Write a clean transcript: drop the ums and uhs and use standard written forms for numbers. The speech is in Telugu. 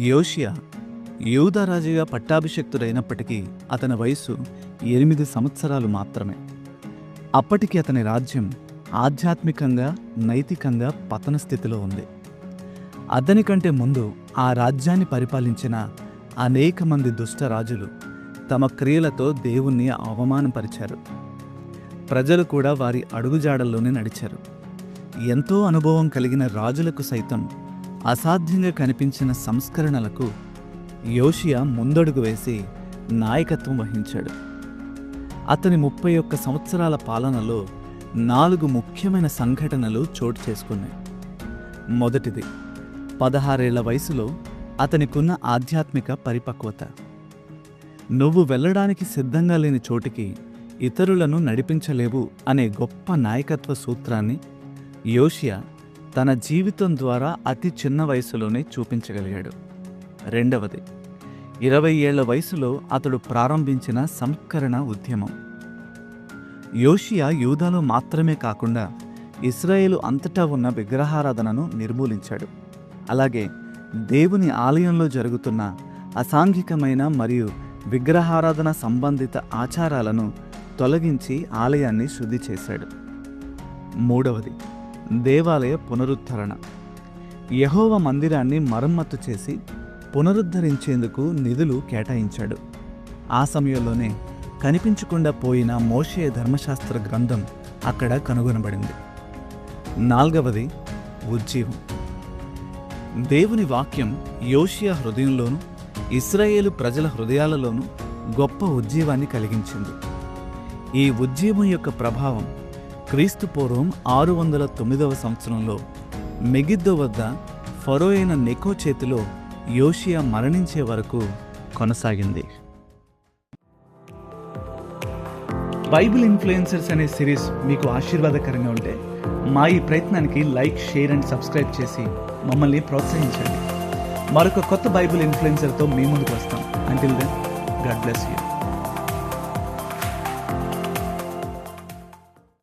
యోషియా యూదా రాజుగా పట్టాభిషిక్తుడైనప్పటికీ అతని వయసు 8 సంవత్సరాలు మాత్రమే. అప్పటికి అతని రాజ్యం ఆధ్యాత్మికంగా, నైతికంగా పతన స్థితిలో ఉంది. అతని కంటే ముందు ఆ రాజ్యాన్ని పరిపాలించిన అనేక మంది దుష్ట రాజులు తమ క్రియలతో దేవుణ్ణి అవమానపరిచారు. ప్రజలు కూడా వారి అడుగుజాడల్లోనే నడిచారు. ఎంతో అనుభవం కలిగిన రాజులకు సైతం అసాధ్యంగా కనిపించిన సంస్కరణలకు యోషియా ముందడుగు వేసి నాయకత్వం వహించాడు. అతని 31 సంవత్సరాల పాలనలో 4 ముఖ్యమైన సంఘటనలు చోటు చేసుకున్నాయి. మొదటిది, 16 ఏళ్ల వయసులో అతనికున్న ఆధ్యాత్మిక పరిపక్వత. నువ్వు వెళ్ళడానికి సిద్ధంగా లేని చోటికి ఇతరులను నడిపించలేవు అనే గొప్ప నాయకత్వ సూత్రాన్ని యోషియా తన జీవితం ద్వారా అతి చిన్న వయసులోనే చూపించగలిగాడు. రెండవది, 20 ఏళ్ల వయసులో అతడు ప్రారంభించిన సంస్కరణ ఉద్యమం. యోషియా యూదాలో మాత్రమే కాకుండా ఇశ్రాయేలు అంతటా ఉన్న విగ్రహారాధనను నిర్మూలించాడు. అలాగే దేవుని ఆలయంలో జరుగుతున్న అసాంఘికమైన మరియు విగ్రహారాధన సంబంధిత ఆచారాలను తొలగించి ఆలయాన్ని శుద్ధి చేశాడు. మూడవది, దేవాలయ పునరుద్ధరణ. యెహోవా మందిరాన్ని మరమ్మతు చేసి పునరుద్ధరించేందుకు నిధులు కేటాయించాడు. ఆ సమయంలోనే కనిపించకుండా పోయిన మోషే ధర్మశాస్త్ర గ్రంథం అక్కడ కనుగొనబడింది. నాలుగవది, ఉజ్జీవం. దేవుని వాక్యం యోషియా హృదయంలోనూ ఇశ్రాయేలు ప్రజల హృదయాలలోనూ గొప్ప ఉజ్జీవాన్ని కలిగించింది. ఈ ఉజ్జీవం యొక్క ప్రభావం క్రీస్తు పూర్వం 609వ సంవత్సరంలో మెగిద్దో వద్ద ఫరో అయిన నెకో చేతిలో యోషియా మరణించే వరకు కొనసాగింది. బైబిల్ ఇన్ఫ్లుయెన్సర్స్ అనే సిరీస్ మీకు ఆశీర్వాదకరంగా ఉంటే మా ఈ ప్రయత్నానికి లైక్, షేర్ అండ్ సబ్స్క్రైబ్ చేసి మమ్మల్ని ప్రోత్సహించండి. మరొక కొత్త బైబిల్ ఇన్ఫ్లుయెన్సర్తో మీ ముందుకు వస్తాం. Until then, god bless you.